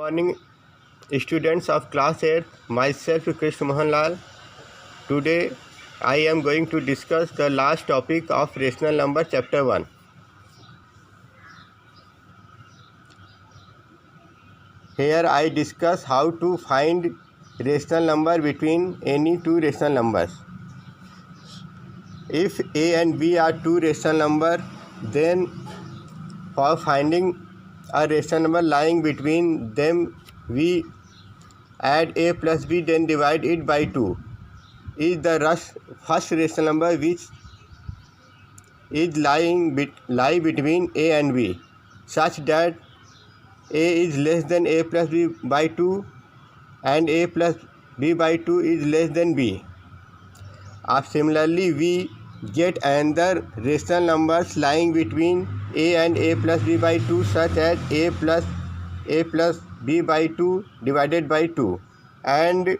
Morning, students of class 8. Myself, Krishna Mohanlal. Today, I am going to discuss the last topic of rational number, chapter 1. Here, I discuss how to find rational number between any two rational numbers. If a and b are two rational numbers, then for finding a rational number lying between them, we add a plus b, then divide it by 2. Is the first rational number which is lie between a and b, such that a is less than a plus b by 2 and a plus b by 2 is less than b. Similarly, we get another rational numbers lying between a and a plus b by 2, such as a plus b by 2 divided by 2 and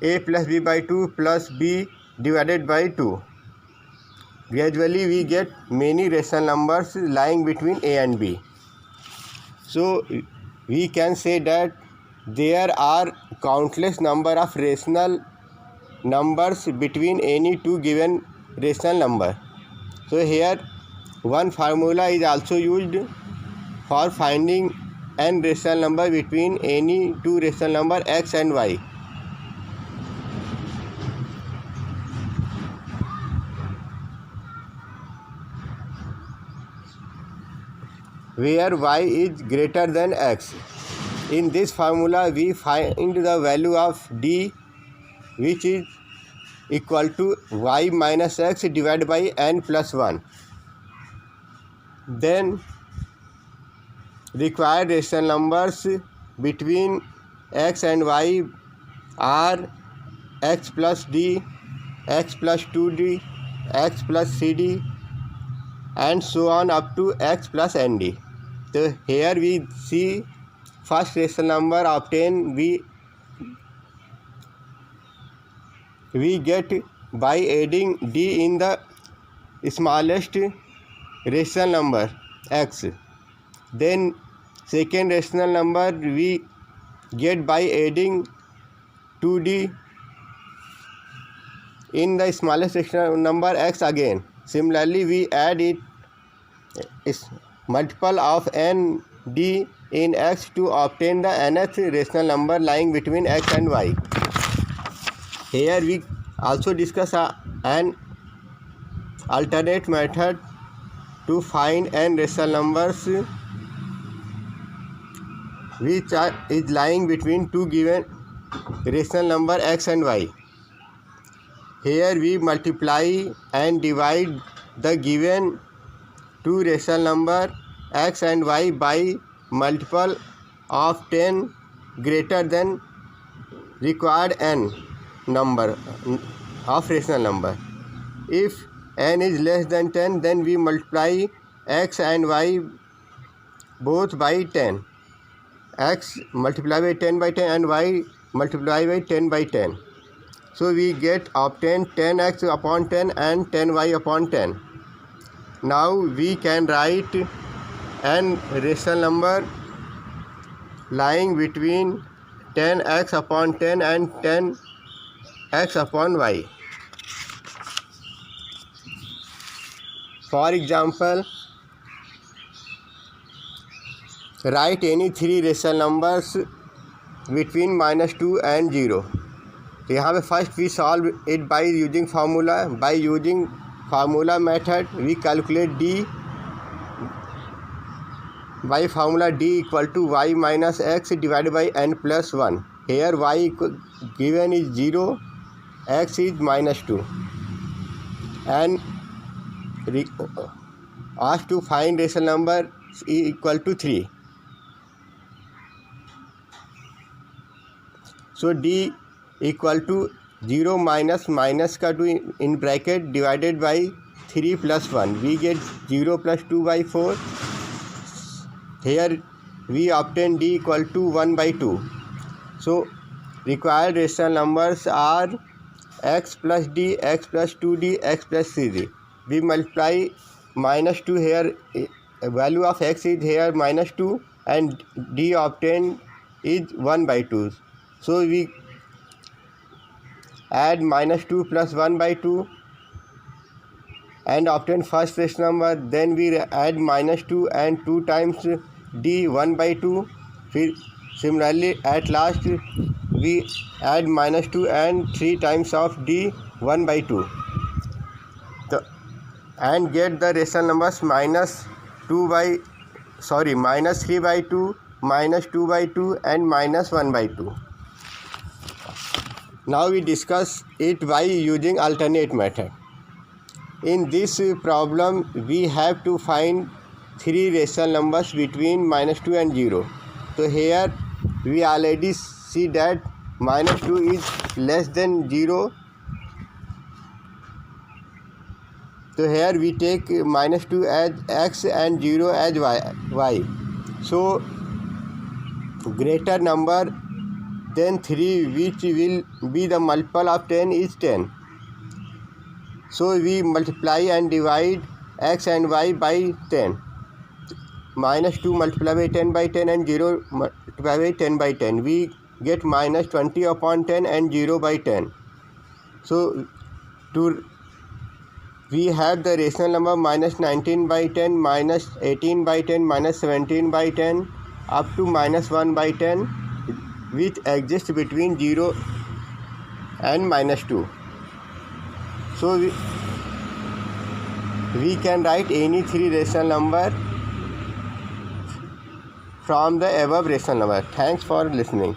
a plus b by 2 plus b divided by 2. Gradually, we get many rational numbers lying between a and b. So, we can say that there are countless number of rational numbers between any two given rational number. So, here one formula is also used for finding n rational number between any two rational number x and y. Where y is greater than x. In this formula, we find the value of d, which is equal to y minus x divided by n plus 1. Then, required rational numbers between x and y are x plus d, x plus 2d, x plus cd, and so on up to x plus nd. So here we see first rational number obtained we get by adding d in the smallest rational number x. Then second rational number we get by adding 2d in the smallest rational number x again. Similarly, we add it multiple of n d in x to obtain the nth rational number lying between x and y. Here we also discuss an alternate method to find n rational numbers which is lying between two given rational number x and y. Here we multiply and divide the given two rational number x and y by multiple of 10 greater than required n number of rational number. If n is less than 10, then we multiply x and y both by 10. X multiply by 10 by 10 and y multiply by 10 by 10. So we obtain 10x upon 10 and 10y upon 10. Now we can write n rational number lying between 10x upon 10 and 10x upon y. For example, write any three rational numbers between -2 and 0. यहाँ पे first we solve it by using formula method. We calculate D by formula D equal to y minus x divided by n plus 1. Here y given is 0, x is -2, and asked to find rational number equal to 3. So d equal to 0 minus का 2 in bracket divided by 3 plus 1. We get 0 plus 2 by 4. Here we obtain d equal to 1 by 2. So required rational numbers are x plus d, x plus 2d, x plus cd. We multiply -2 here, value of x is here -2 and d obtained is 1 by 2. So we add minus 2 plus 1 by 2 and obtain first rational number. Then we add minus 2 and 2 times d 1 by 2. Similarly, at last we add minus 2 and 3 times of d 1 by 2 and get the rational numbers minus 3 by 2, minus 2 by 2 and minus 1 by 2. Now we discuss it by using alternate method. In this problem, we have to find 3 rational numbers between minus 2 and 0. So here we already see that minus 2 is less than 0. So here we take minus 2 as x and 0 as y. So greater number than 3, which will be the multiple of 10, is 10. So we multiply and divide x and y by 10. Minus 2 multiplied by 10 by 10 and 0 multiplied by 10 by 10. We get minus 20 upon 10 and 0 by 10. So we have the rational number minus 19 by 10, minus 18 by 10, minus 17 by 10 up to minus 1 by 10, which exists between 0 and minus 2. So we can write any 3 rational number from the above rational number. Thanks for listening.